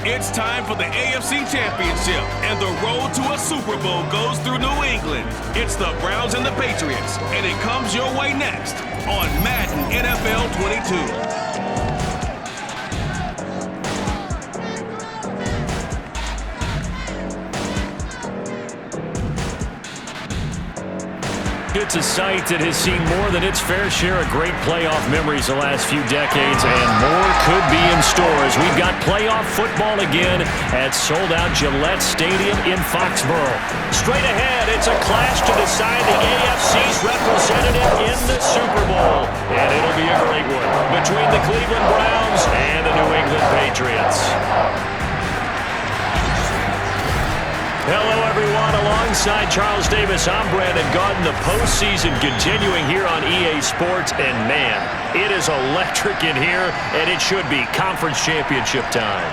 It's time for the AFC Championship, and the road to a Super Bowl goes through New England. It's the Browns and the Patriots, and it comes your way next on Madden NFL 22. It's a site that has seen more than its fair share of great playoff memories the last few decades, and more could be in store as we've got playoff football again at sold-out Gillette Stadium in Foxborough. Straight ahead, it's a clash to decide the AFC's representative in the Super Bowl, and it'll be a great one between the Cleveland Browns and the New England Patriots. Hello, everyone. Alongside Charles Davis, I'm Brandon Gaudin. The postseason continuing here on EA Sports. And, man, it is electric in here, and it should be conference championship time.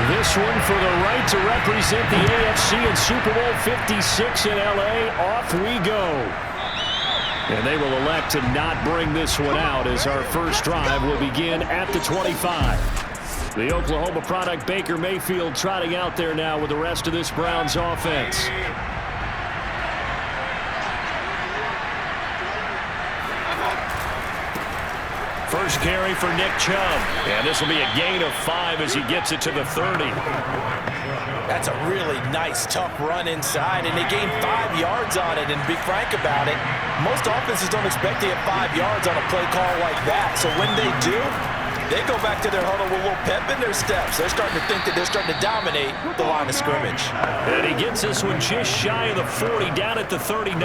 This one for the right to represent the AFC in Super Bowl 56 in L.A. Off we go. And they will elect to not bring this one out as our first drive will begin at the 25. The Oklahoma product Baker Mayfield trotting out there now with the rest of this Browns offense. First carry for Nick Chubb. And this will be a gain of 5 as he gets it to the 30. That's a really nice, tough run inside, and they gained 5 yards on it. And to be frank about it, most offenses don't expect to get 5 yards on a play call like that. So when they do, they go back to their huddle with a little pep in their steps. They're starting to think that they're starting to dominate the line of scrimmage. And he gets this one just shy of the 40, down at the 39.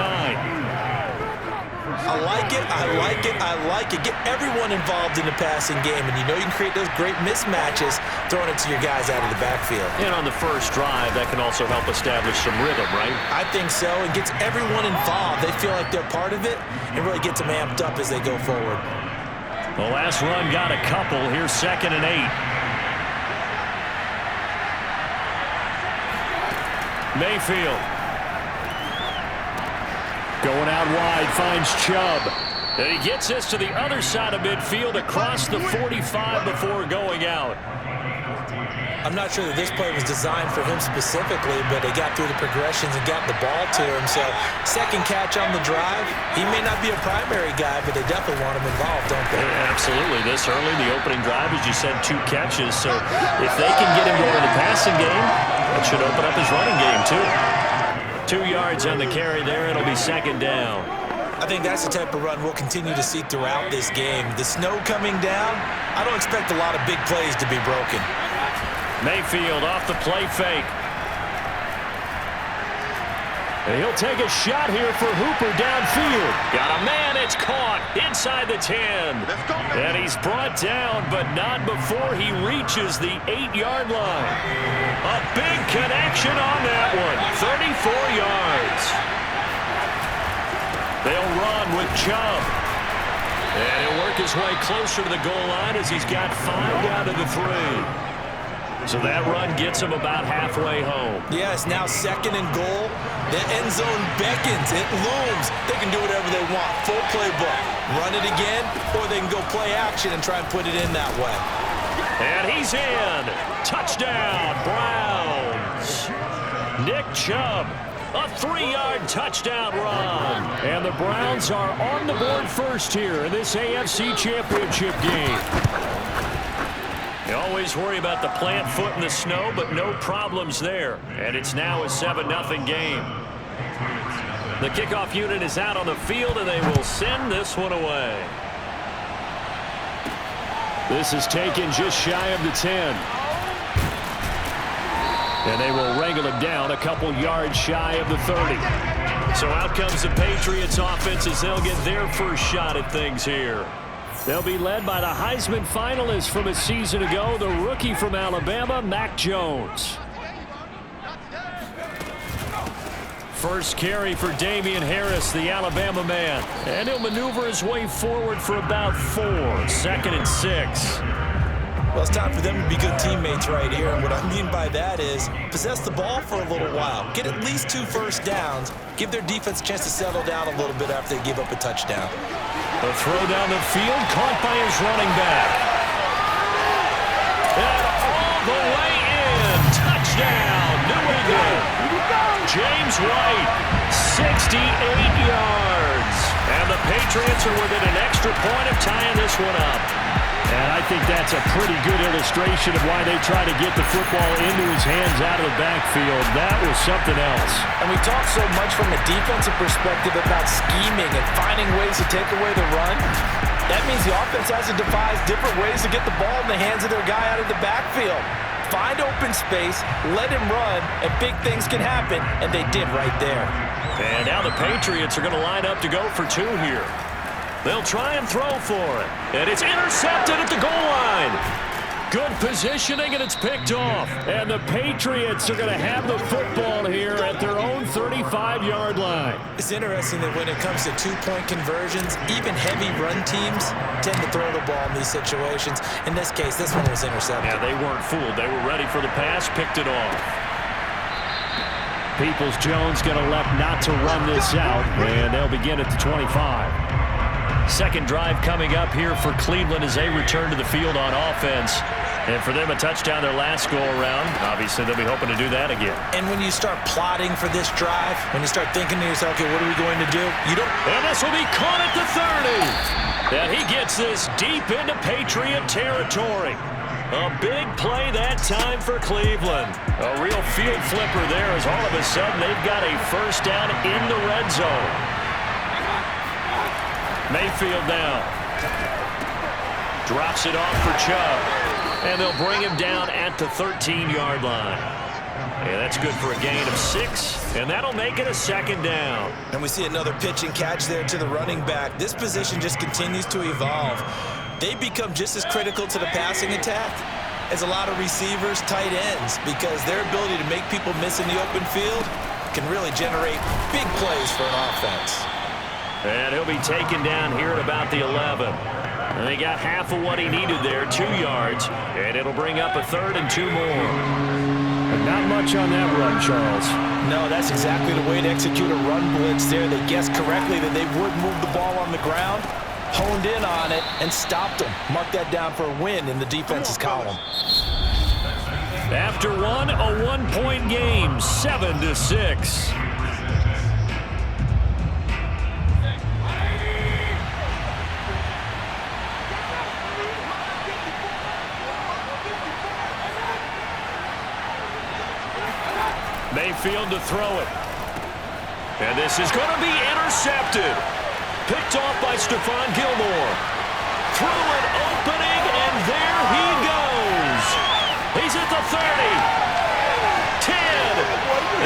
I like it, I like it, I like it. Get everyone involved in the passing game, and you know you can create those great mismatches throwing it to your guys out of the backfield. And on the first drive, that can also help establish some rhythm, right? I think so. It gets everyone involved. They feel like they're part of it and really gets them amped up as they go forward. The last run got a couple. Here's 2nd and 8. Mayfield. Going out wide, finds Chubb. And he gets this to the other side of midfield across the 45 before going out. I'm not sure that this play was designed for him specifically, but they got through the progressions and got the ball to him. So, second catch on the drive. He may not be a primary guy, but they definitely want him involved, don't they? Yeah, absolutely. This early, the opening drive, as you said, 2 catches. So, if they can get him going in the passing game, that should open up his running game, too. 2 yards on the carry there. It'll be 2nd down. I think that's the type of run we'll continue to see throughout this game. The snow coming down, I don't expect a lot of big plays to be broken. Mayfield off the play fake. And he'll take a shot here for Hooper downfield. Got a man, it's caught inside the 10. And he's brought down, but not before he reaches the 8-yard line. A big connection on that one, 34 yards. They'll run with Chubb. And he'll work his way closer to the goal line as he's got 5 down to the 3. So that run gets him about halfway home. Yes, now 2nd and goal. The end zone beckons. It looms. They can do whatever they want. Full playbook. Run it again, or they can go play action and try and put it in that way. And he's in. Touchdown, Browns. Nick Chubb, a 3-yard touchdown run. And the Browns are on the board first here in this AFC Championship game. You always worry about the plant foot in the snow, but no problems there. And it's now a 7-0 game. The kickoff unit is out on the field, and they will send this one away. This is taken just shy of the 10. And they will wrangle him down a couple yards shy of the 30. So out comes the Patriots offense as they'll get their first shot at things here. They'll be led by the Heisman finalist from a season ago, the rookie from Alabama, Mac Jones. First carry for Damian Harris, the Alabama man. And he'll maneuver his way forward for about 4. 2nd and 6. Well, it's time for them to be good teammates right here, and what I mean by that is possess the ball for a little while, get at least 2 first downs, give their defense a chance to settle down a little bit after they give up a touchdown. The throw down the field, caught by his running back. And all the way in, touchdown, New England. James White, 68 yards. And the Patriots are within an extra point of tying this one up. And I think that's a pretty good illustration of why they try to get the football into his hands out of the backfield. That was something else. And we talk so much from a defensive perspective about scheming and finding ways to take away the run. That means the offense has to devise different ways to get the ball in the hands of their guy out of the backfield. Find open space, let him run, and big things can happen, and they did right there. And now the Patriots are going to line up to go for 2 here. They'll try and throw for it. And it's intercepted at the goal line. Good positioning, and it's picked off. And the Patriots are going to have the football here at their own 35-yard line. It's interesting that when it comes to 2-point conversions, even heavy run teams tend to throw the ball in these situations. In this case, this one was intercepted. Yeah, they weren't fooled. They were ready for the pass, picked it off. Peoples-Jones going to elect not to run this out, and they'll begin at the 25. Second drive coming up here for Cleveland as they return to the field on offense. And for them, a touchdown their last go-around. Obviously, they'll be hoping to do that again. And when you start plotting for this drive, when you start thinking to yourself, okay, what are we going to do? You don't... And this will be caught at the 30. And he gets this deep into Patriot territory. A big play that time for Cleveland. A real field flipper there as all of a sudden they've got a first down in the red zone. Mayfield down. Drops it off for Chubb. And they'll bring him down at the 13-yard line. Yeah, that's good for a gain of 6, and that'll make it a second down. And we see another pitch and catch there to the running back. This position just continues to evolve. They become just as critical to the passing attack as a lot of receivers, tight ends, because their ability to make people miss in the open field can really generate big plays for an offense. And he'll be taken down here at about the 11. And they got half of what he needed there, 2 yards, and it'll bring up a 3rd and 2 more. And not much on that run, Charles. No, that's exactly the way to execute a run blitz there. They guessed correctly that they would move the ball on the ground, honed in on it, and stopped them. Mark that down for a win in the defense's column. After one, a 1-point game, 7-6. Mayfield to throw it. And this is going to be intercepted. Picked off by Stephon Gilmore. Through an opening, and there he goes. He's at the 30. 10.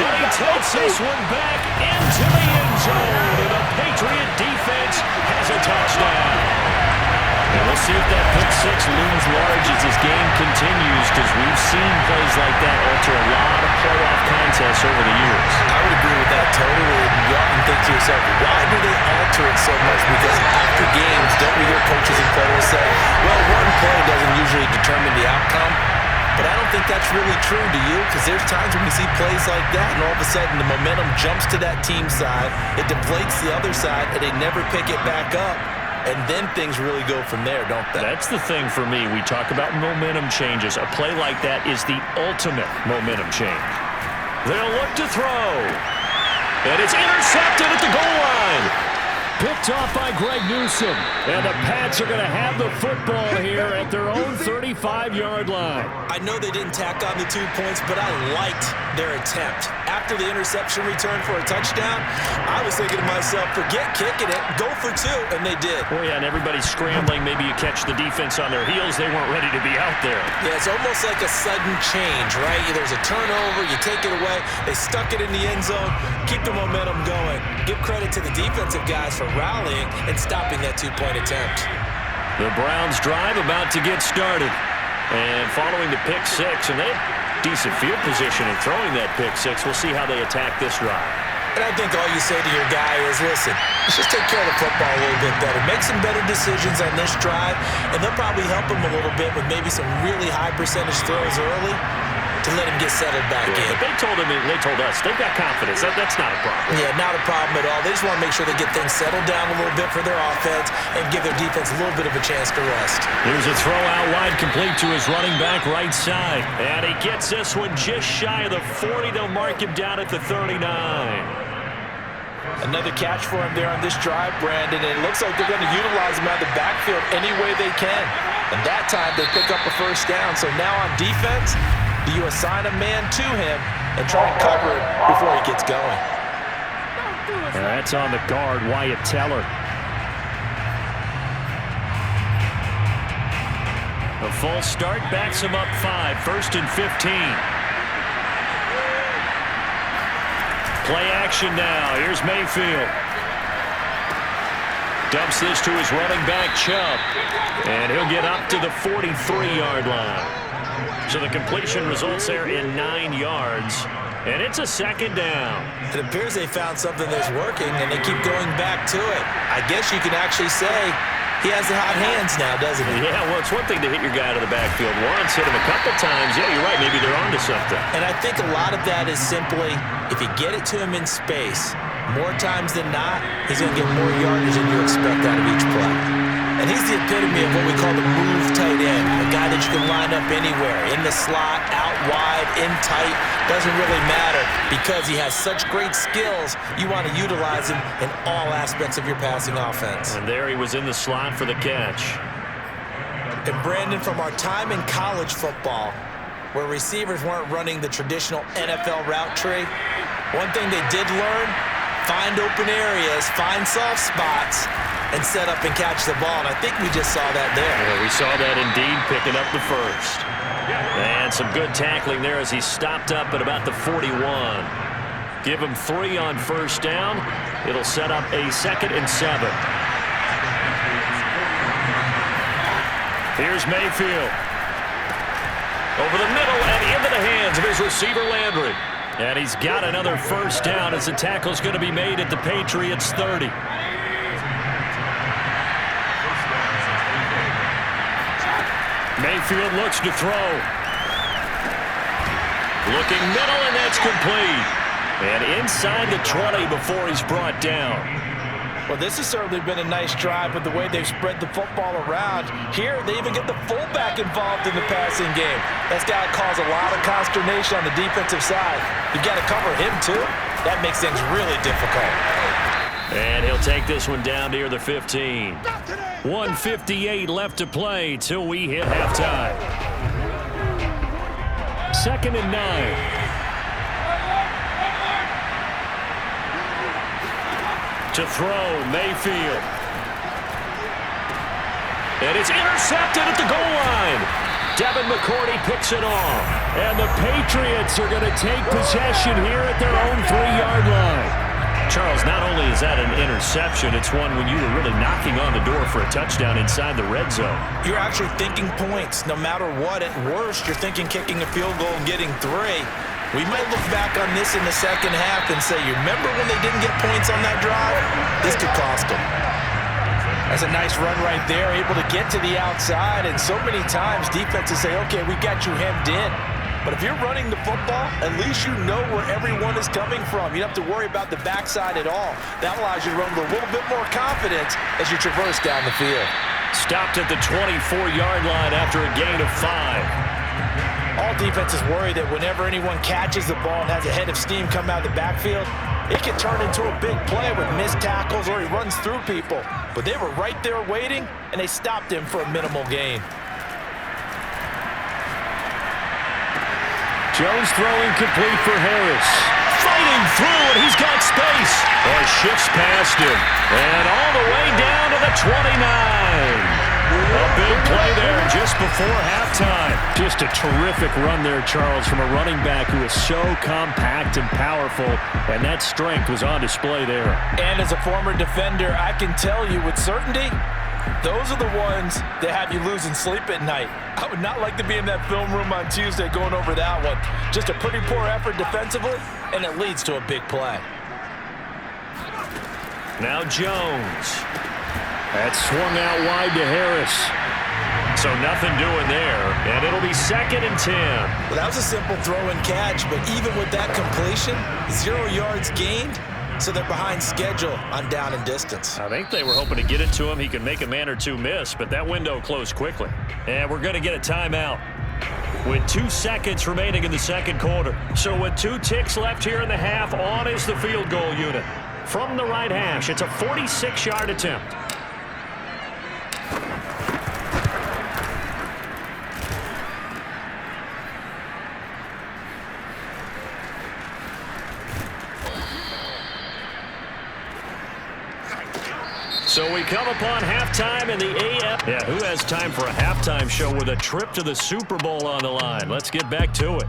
And he takes this one back into the end zone. And the Patriot defense has a touchdown. And we'll see if that pick 6 looms large as this game continues, because we've seen plays like that alter a lot of playoff contests over the years. I would agree with that totally. And you often think to yourself, why do they alter it so much? Because after games, don't we hear coaches and players say, well, one play doesn't usually determine the outcome? But I don't think that's really true, do you? Because there's times when we see plays like that, and all of a sudden the momentum jumps to that team side, it deflates the other side, and they never pick it back up. And then things really go from there, don't they? That's the thing for me. We talk about momentum changes. A play like that is the ultimate momentum change. They'll look to throw. And it's intercepted at the goal line. Picked off by Greg Newsome. And the Pats are going to have the football here at their own 35-yard line. I know they didn't tack on the 2 points, but I liked their attempt. After the interception return for a touchdown, I was thinking to myself, forget kicking it, go for 2, and they did. Oh, yeah, and everybody's scrambling. Maybe you catch the defense on their heels. They weren't ready to be out there. Yeah, it's almost like a sudden change, right? There's a turnover, you take it away, they stuck it in the end zone, keep the momentum going. Give credit to the defensive guys for rallying and stopping that 2-point attempt. The Browns drive about to get started. And following the pick 6, and they have decent field position in throwing that pick 6. We'll see how they attack this drive. And I think all you say to your guy is, listen, let's just take care of the football a little bit better. Make some better decisions on this drive, and they'll probably help him a little bit with maybe some really high percentage throws early to let him get settled back in. But they told us, they've got confidence. That's not a problem. Yeah, not a problem at all. They just want to make sure they get things settled down a little bit for their offense and give their defense a little bit of a chance to rest. Here's a throw out wide, complete to his running back right side. And he gets this one just shy of the 40. They'll mark him down at the 39. Another catch for him there on this drive, Brandon. And it looks like they're going to utilize him out of the backfield any way they can. And that time they pick up a first down. So now on defense, do you assign a man to him and try and cover it before he gets going? And that's on the guard, Wyatt Teller. A false start backs him up 5, 1st and 15. Play action now. Here's Mayfield. Dumps this to his running back, Chubb. And he'll get up to the 43-yard line. So the completion results there in 9 yards. And it's a second down. It appears they found something that's working, and they keep going back to it. I guess you can actually say he has the hot hands now, doesn't he? Yeah, well, it's one thing to hit your guy out of the backfield once, hit him a couple times. Yeah, you're right. Maybe they're onto something. And I think a lot of that is simply if you get it to him in space, more times than not, he's going to get more yardage than you expect out of each play. And he's the epitome of what we call the move tight end, a guy that you can line up anywhere, in the slot, out wide, in tight, doesn't really matter because he has such great skills. You want to utilize him in all aspects of your passing offense. And there he was in the slot for the catch. And Brandon, from our time in college football, where receivers weren't running the traditional NFL route tree, one thing they did learn, find open areas, find soft spots, and set up and catch the ball. And I think we just saw that there. Yeah, we saw that indeed, picking up the first. And some good tackling there as he stopped up at about the 41. Give him 3 on first down. It'll set up a 2nd and 7. Here's Mayfield. Over the middle and into the hands of his receiver, Landry. And he's got another first down as the tackle's going to be made at the Patriots' 30. Mayfield looks to throw. Looking middle, and that's complete. And inside the 20 before he's brought down. Well, this has certainly been a nice drive with the way they've spread the football around. Here, they even get the fullback involved in the passing game. That's got to cause a lot of consternation on the defensive side. You've got to cover him, too. That makes things really difficult. And he'll take this one down near the 15. 1:58 left to play till we hit halftime. 2nd and 9. To throw, Mayfield. And it's intercepted at the goal line. Devin McCourty picks it off. And the Patriots are going to take possession here at their own 3-yard line. Charles, not only is that an interception, it's one when you were really knocking on the door for a touchdown inside the red zone. You're actually thinking points. No matter what, at worst, you're thinking kicking a field goal and getting 3. We might look back on this in the second half and say, you remember when they didn't get points on that drive? This could cost them. That's a nice run right there, able to get to the outside. And so many times defenses say, okay, we got you hemmed in. But if you're running the football, at least you know where everyone is coming from. You don't have to worry about the backside at all. That allows you to run with a little bit more confidence as you traverse down the field. Stopped at the 24-yard line after a gain of 5. All defenses worry that whenever anyone catches the ball and has a head of steam come out of the backfield, it can turn into a big play with missed tackles or he runs through people. But they were right there waiting, and they stopped him for a minimal gain. Jones throwing complete for Harris. Fighting through, and he's got space. Or shifts past him. And all the way down to the 29. A big play there just before halftime. Just a terrific run there, Charles, from a running back who is so compact and powerful, and that strength was on display there. And as a former defender, I can tell you with certainty, those are the ones that have you losing sleep at night. I would not like to be in that film room on Tuesday going over that one. Just a pretty poor effort defensively, and it leads to a big play. Now Jones. That swung out wide to Harris. So nothing doing there, and it'll be 2nd and 10. Well, that was a simple throw and catch, but even with that completion, 0 yards gained, so they're behind schedule on down and distance. I think they were hoping to get it to him. He could make a man or two miss, but that window closed quickly. And we're going to get a timeout with 2 seconds remaining in the second quarter. So with 2 ticks left here in the half, on is the field goal unit. From the right hash, it's a 46-yard attempt. So we come upon halftime in the AF. Yeah, who has time for a halftime show with a trip to the Super Bowl on the line? Let's get back to it.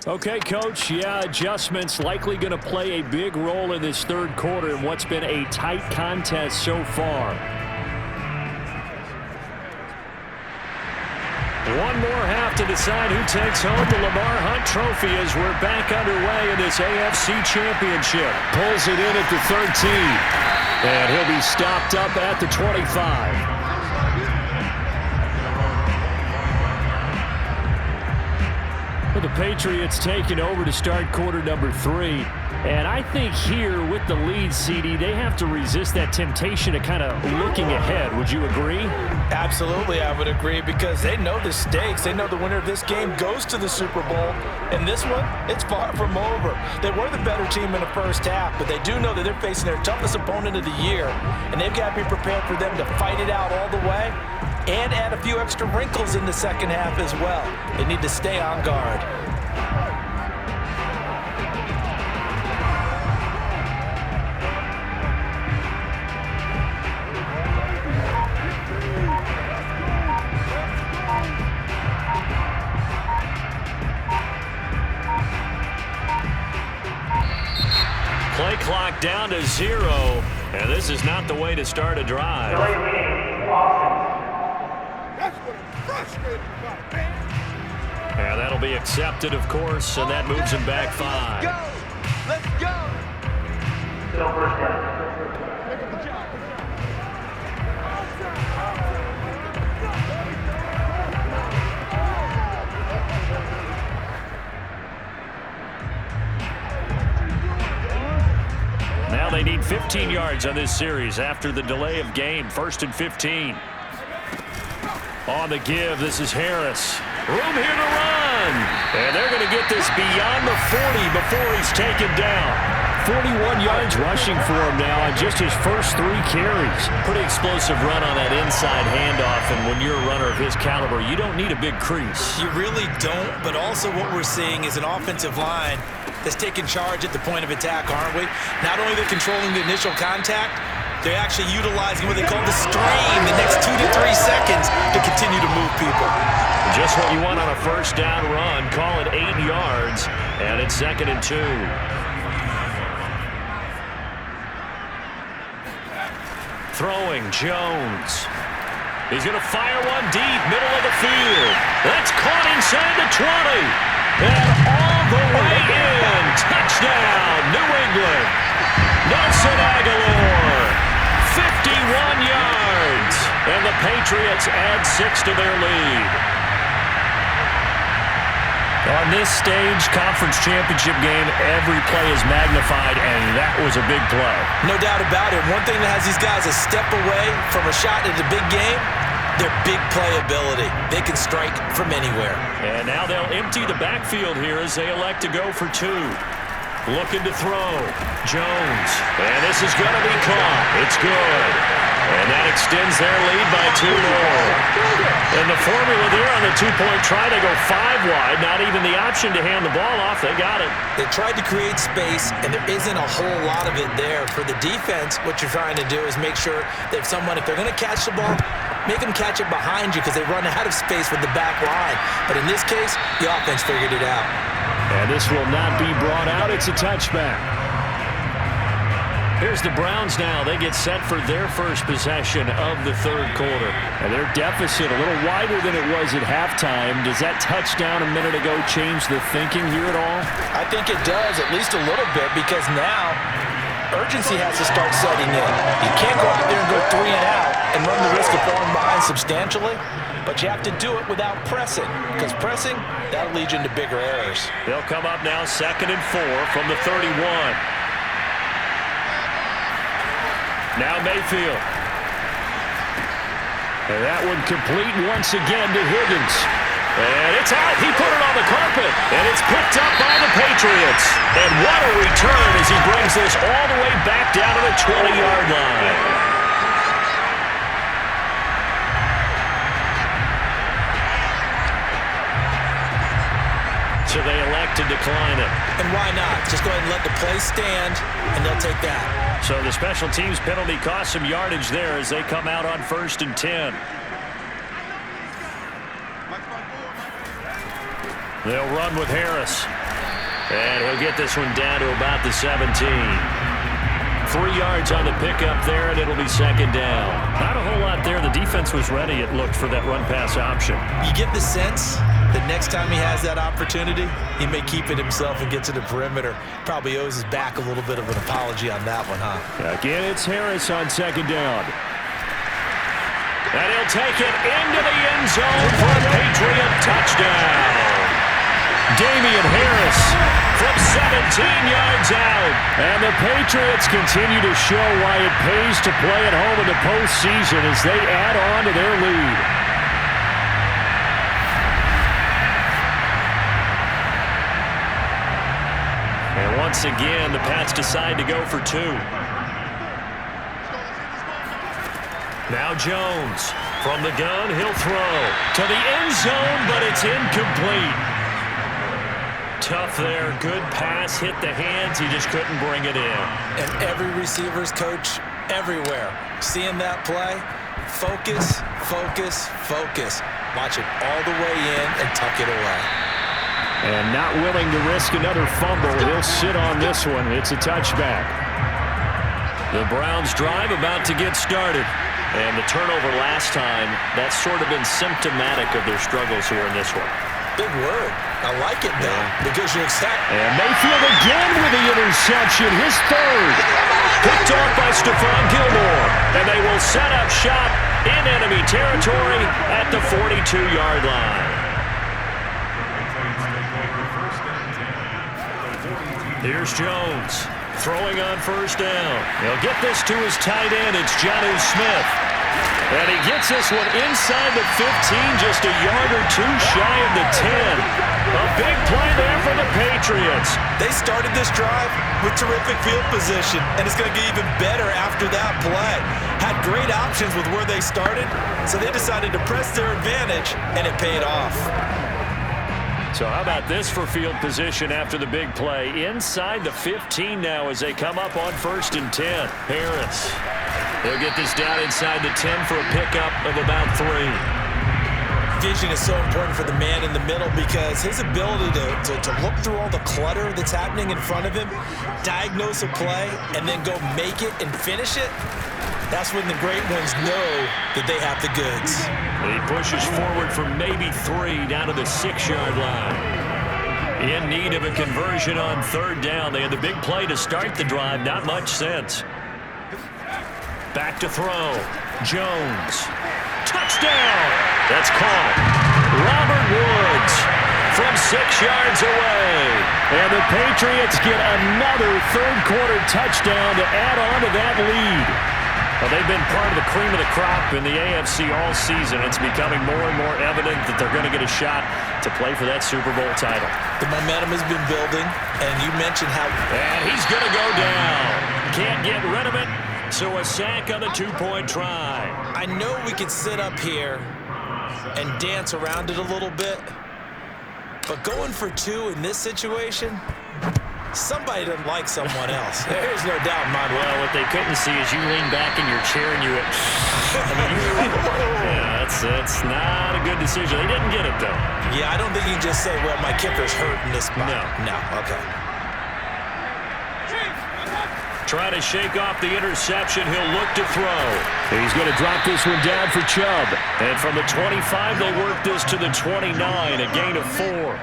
Okay, Coach, yeah, adjustments likely going to play a big role in this third quarter in what's been a tight contest so far. One more half to decide who takes home the Lamar Hunt Trophy as we're back underway in this AFC Championship. Pulls it in at the 13, and he'll be stopped up at the 25. The Patriots taking over to start quarter number 3. And I think here with the lead, CD, they have to resist that temptation to kind of looking ahead. Would you agree? Absolutely, I would agree, because they know the stakes. They know the winner of this game goes to the Super Bowl. And this one, it's far from over. They were the better team in the first half, but they do know that they're facing their toughest opponent of the year. And they've got to be prepared for them to fight it out all the way and add a few extra wrinkles in the second half as well. They need to stay on guard. Play clock down to 0, and this is not the way to start a drive. And that'll be accepted, of course, and that moves him back 5. Let's go! Now they need 15 yards on this series after the delay of game. 1st and 15. On the give, this is Harris. Room here to run. And they're going to get this beyond the 40 before he's taken down. 41 yards rushing for him now on just his first 3 carries. Pretty explosive run on that inside handoff, and when you're a runner of his caliber, you don't need a big crease. You really don't, but also what we're seeing is an offensive line that's taking charge at the point of attack, aren't we? Not only they're controlling the initial contact, they're actually utilizing what they call the strain the next 2 to 3 seconds to continue to move people. Just what you want on a first down run. Call it 8 yards, and it's 2nd and 2. Throwing, Jones. He's going to fire one deep, middle of the field. That's caught inside the 20. And all the way in. Touchdown, New England. Nelson Aguilar. 51 yards. And the Patriots add 6 to their lead. On this stage, conference championship game, every play is magnified, and that was a big play. No doubt about it. One thing that has these guys a step away from a shot at the big game, their big playability. They can strike from anywhere. And now they'll empty the backfield here as they elect to go for 2. Looking to throw. Jones. And this is going to be caught. It's good. And that extends their lead by 2 more. And the formula there on the 2-point try, they go 5 wide. Not even the option to hand the ball off. They got it. They tried to create space, and there isn't a whole lot of it there. For the defense, what you're trying to do is make sure that if they're going to catch the ball, make them catch it behind you because they run out of space with the back line. But in this case, the offense figured it out. And this will not be brought out. It's a touchback. Here's the Browns now. They get set for their first possession of the third quarter. And their deficit a little wider than it was at halftime. Does that touchdown a minute ago change the thinking here at all? I think it does, at least a little bit, because now urgency has to start setting in. You can't go out there and go 3 and out and run the risk of falling behind substantially, but you have to do it without pressing, because pressing, that'll lead you into bigger errors. They'll come up now 2nd and 4 from the 31. Now Mayfield. And that one complete once again to Higgins. And it's out. He put it on the carpet. And it's picked up by the Patriots. And what a return as he brings this all the way back down to the 20-yard line. So they elect to decline it. And why not? Just go ahead and let the play stand, and they'll take that. So the special teams penalty cost some yardage there as they come out on 1st and 10. They'll run with Harris. And he'll get this one down to about the 17. 3 yards on the pickup there, and it'll be 2nd down. Not a whole lot there. The defense was ready, it looked, for that run-pass option. You get the sense that next time he has that opportunity, he may keep it himself and get to the perimeter. Probably owes his back a little bit of an apology on that one, huh? Again, it's Harris on 2nd down. And he'll take it into the end zone for a Patriot touchdown. Damian Harris from 17 yards out. And the Patriots continue to show why it pays to play at home in the postseason as they add on to their lead. And once again, the Pats decide to go for 2. Now Jones from the gun. He'll throw to the end zone, but it's incomplete. Tough there. Good pass. Hit the hands. He just couldn't bring it in. And every receiver's coach everywhere. Seeing that play, focus, focus, focus. Watch it all the way in and tuck it away. And not willing to risk another fumble. He'll sit on this one. It's a touchback. The Browns drive about to get started. And the turnover last time, that's sort of been symptomatic of their struggles here in this one. Big word. I like it, though, because you accept. And Mayfield again with the interception, his 3rd. Picked off by Stephon Gilmore. And they will set up shop in enemy territory at the 42-yard line. Here's Jones throwing on 1st down. He'll get this to his tight end. It's Jonnu Smith. And he gets this one inside the 15, just a yard or 2 shy of the 10. A big play there for the Patriots. They started this drive with terrific field position, and it's going to get even better after that play. Had great options with where they started, so they decided to press their advantage, and it paid off. So how about this for field position after the big play? Inside the 15 now as they come up on 1st and 10. Harris. He'll get this down inside the 10 for a pickup of about 3. Vision is so important for the man in the middle because his ability to look through all the clutter that's happening in front of him, diagnose a play, and then go make it and finish it, that's when the great ones know that they have the goods. He pushes forward for maybe 3 down to the 6-yard line. In need of a conversion on 3rd down. They had the big play to start the drive. Not much sense. Back to throw. Jones. Touchdown! That's caught. Robert Woods from 6 yards away. And the Patriots get another third-quarter touchdown to add on to that lead. Well, they've been part of the cream of the crop in the AFC all season. It's becoming more and more evident that they're going to get a shot to play for that Super Bowl title. The momentum has been building, and you mentioned how... And he's going to go down. Can't get rid of it, so a sack on the 2-point try. I know we could sit up here and dance around it a little bit, but going for 2 in this situation, Somebody doesn't like someone else. There's no doubt in my mind. Well, what they couldn't see is you lean back in your chair and you went, yeah, that's not a good decision. They didn't get it, though. Yeah, I don't think you can just say, well, my kicker's hurt in this spot. No, okay. Trying to shake off the interception. He'll look to throw. He's going to drop this one down for Chubb. And from the 25, they'll work this to the 29, a gain of 4.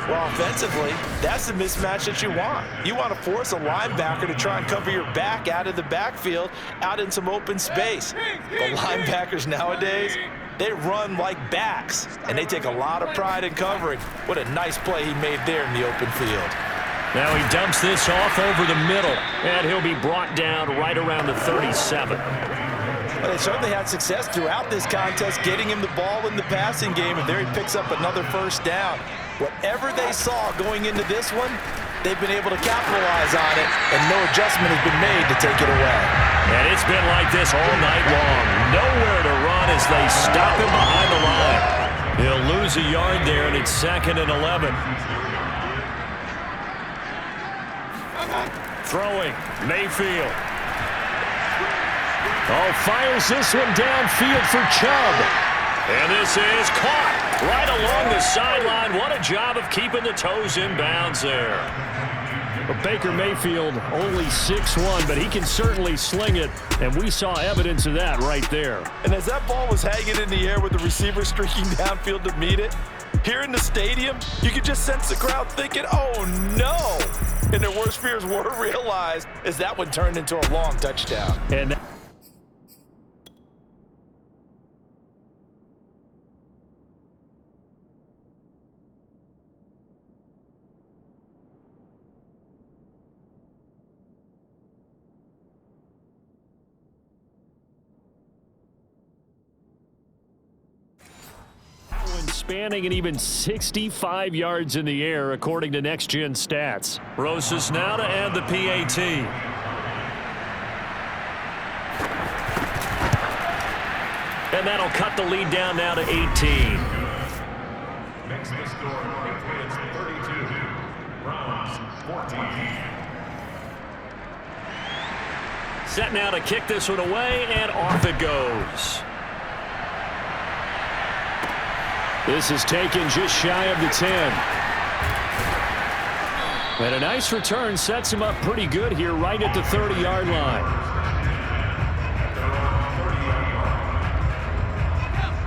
Well, offensively, that's the mismatch that you want. You want to force a linebacker to try and cover your back out of the backfield, out in some open space. The linebackers nowadays, they run like backs, and they take a lot of pride in covering. What a nice play he made there in the open field. Now he dumps this off over the middle, and he'll be brought down right around the 37. Well, they certainly had success throughout this contest, getting him the ball in the passing game, and there he picks up another first down. Whatever they saw going into this one, they've been able to capitalize on it, and no adjustment has been made to take it away. And it's been like this all night long. Nowhere to run as they stop him behind the line. He'll lose a yard there, and it's 2nd and 11. Throwing, Mayfield. Oh, fires this one downfield for Chubb. And this is caught right along the sideline. What a job of keeping the toes in bounds there. Well, Baker Mayfield only 6'1", but he can certainly sling it, and we saw evidence of that right there. And as that ball was hanging in the air with the receiver streaking downfield to meet it, here in the stadium, you could just sense the crowd thinking, oh, no. And their worst fears were realized as that one turned into a long touchdown. And spanning and even 65 yards in the air, according to Next Gen Stats. Rosas now to add the PAT. And that'll cut the lead down now to 18. Makes the score. It's 32. Browns 14. Set now to kick this one away, and off it goes. This is taken just shy of the 10. And a nice return sets him up pretty good here right at the 30-yard line.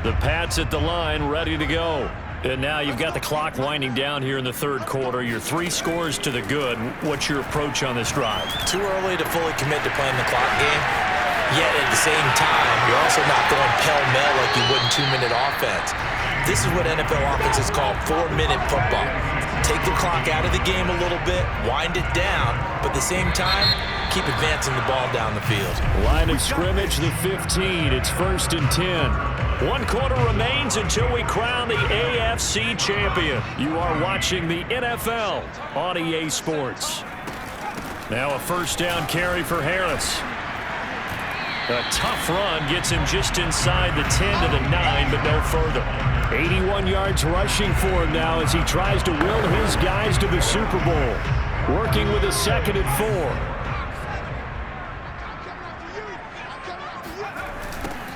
The Pats at the line ready to go. And now you've got the clock winding down here in the third quarter. You're 3 scores to the good. What's your approach on this drive? Too early to fully commit to playing the clock game. Yet at the same time, you're also not going pell-mell like you would in 2-minute offense. This is what NFL offenses call 4-minute football. Take the clock out of the game a little bit, wind it down, but at the same time, keep advancing the ball down the field. Line of scrimmage, the 15. It's 1st and 10. 1 quarter remains until we crown the AFC champion. You are watching the NFL on EA Sports. Now a first down carry for Harris. A tough run gets him just inside the 10 to the 9, but no further. 81 yards rushing for him now as he tries to will his guys to the Super Bowl. Working with a 2nd and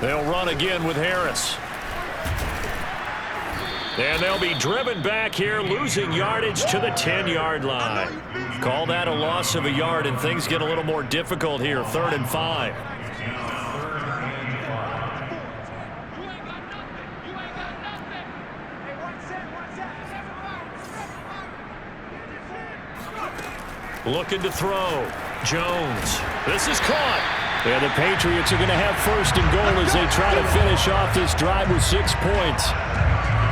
4. They'll run again with Harris. And they'll be driven back here, losing yardage to the 10-yard line. Call that a loss of a yard, and things get a little more difficult here. 3rd and 5. Looking to throw. Jones. This is caught. Yeah, the Patriots are going to have 1st and goal as they try to finish off this drive with 6 points.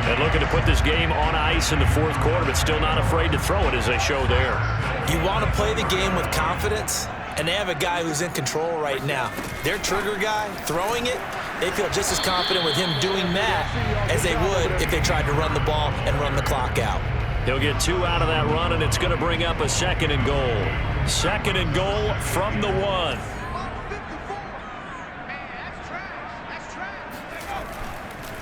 And looking to put this game on ice in the 4th quarter, but still not afraid to throw it as they show there. You want to play the game with confidence, and they have a guy who's in control right now. Their trigger guy, throwing it, they feel just as confident with him doing that as they would if they tried to run the ball and run the clock out. He'll get 2 out of that run, and it's going to bring up a 2nd and goal. 2nd and goal from the 1.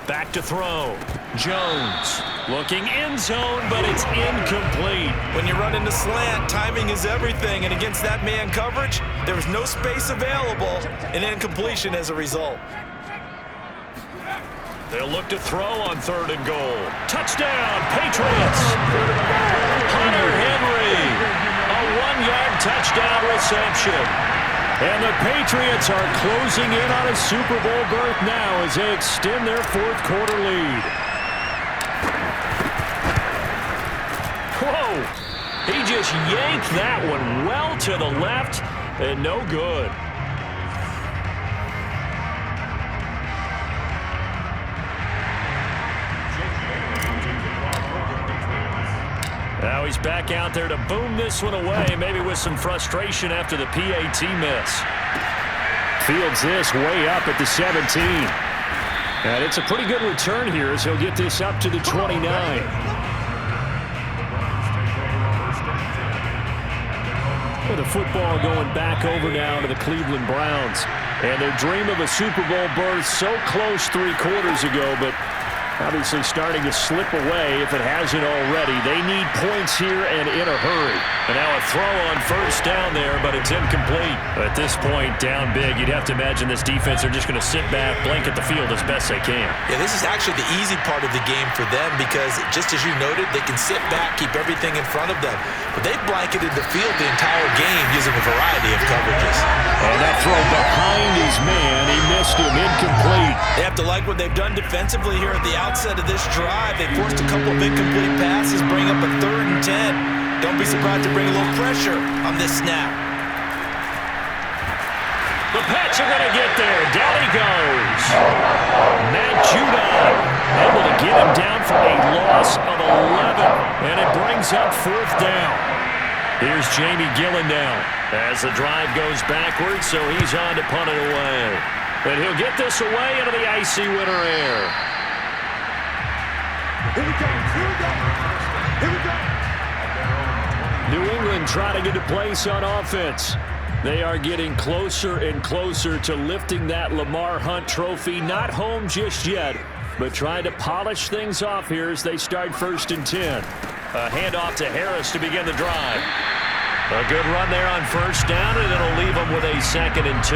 Back look to throw. Jones looking end zone, but it's incomplete. When you run into slant, timing is everything, and against that man coverage, there was no space available, and incompletion as a result. They'll look to throw on 3rd and goal. Touchdown, Patriots! Hunter Henry, a 1-yard touchdown reception. And the Patriots are closing in on a Super Bowl berth now as they extend their 4th quarter lead. Whoa! He just yanked that one well to the left and no good. Now he's back out there to boom this one away, maybe with some frustration after the PAT miss. Fields this way up at the 17. And it's a pretty good return here as he'll get this up to the 29. With the football going back over now to the Cleveland Browns. And their dream of a Super Bowl berth so close 3 quarters ago, but obviously starting to slip away if it hasn't already. They need points here and in a hurry. And now a throw on 1st down there, but it's incomplete. At this point, down big, you'd have to imagine this defense are just going to sit back, blanket the field as best they can. Yeah, this is actually the easy part of the game for them because, just as you noted, they can sit back, keep everything in front of them. But they've blanketed the field the entire game using a variety of coverages. And that throw behind his man, he missed him, incomplete. They have to like what they've done defensively here at the outset of this drive. They forced a couple of incomplete passes, bring up a 3rd and 10. Don't be surprised to bring a little pressure on this snap. The Pats are going to get there. Down he goes. Matt Judon able to get him down for a loss of 11. And it brings up 4th down. Here's Jamie Gillen now as the drive goes backwards, so he's on to punt it away. And he'll get this away into the icy winter air. Here we go. Here we go. Here we go. New England trying to get a place on offense. They are getting closer and closer to lifting that Lamar Hunt trophy. Not home just yet, but trying to polish things off here as they start 1st and 10. A handoff to Harris to begin the drive. A good run there on 1st down, and it'll leave them with a 2nd and 2.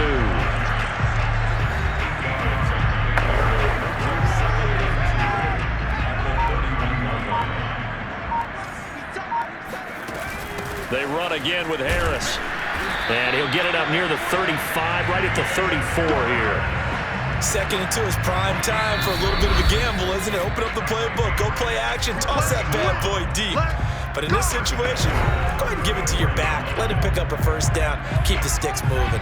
They run again with Harris. And he'll get it up near the 35, right at the 34 here. 2nd and 2 is prime time for a little bit of a gamble, isn't it? Open up the playbook, go play action, toss that bad boy deep. But in this situation, go ahead and give it to your back. Let him pick up a 1st down. Keep the sticks moving.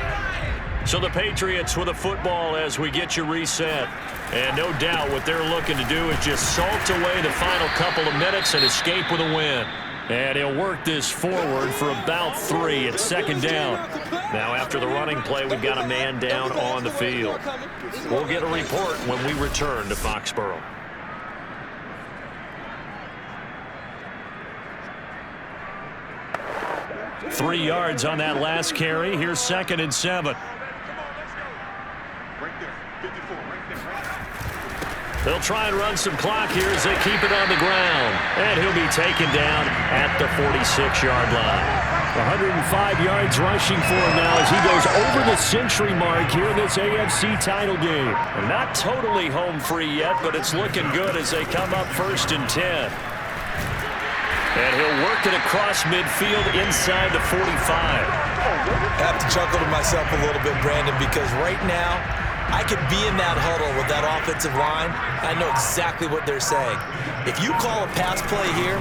So the Patriots with the football as we get you reset. And no doubt what they're looking to do is just salt away the final couple of minutes and escape with a win. And he'll work this forward for about 3 at 2nd down. Now after the running play, we've got a man down on the field. We'll get a report when we return to Foxborough. Three yards on that last carry. Here's 2nd and 7. They'll try and run some clock here as they keep it on the ground. And he'll be taken down at the 46-yard line. 105 yards rushing for him now as he goes over the century mark here in this AFC title game. And not totally home free yet, but it's looking good as they come up 1st and 10. And he'll work it across midfield inside the 45. I have to chuckle to myself a little bit, Brandon, because right now, I could be in that huddle with that offensive line. I know exactly what they're saying. If you call a pass play here,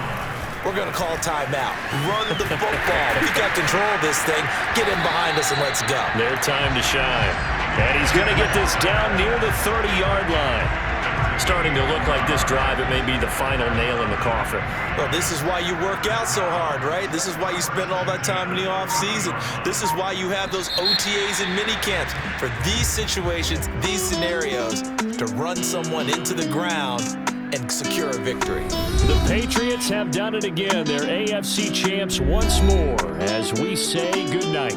we're going to call a timeout. Run the football. We got control of this thing. Get in behind us and let's go. Their time to shine. And he's going to get this down near the 30-yard line. Starting to look like this drive, it may be the final nail in the coffin. Well, this is why you work out so hard, right? This is why you spend all that time in the offseason. This is why you have those OTAs and mini camps. For these situations, these scenarios, to run someone into the ground and secure a victory. The Patriots have done it again. They're AFC champs once more as we say goodnight.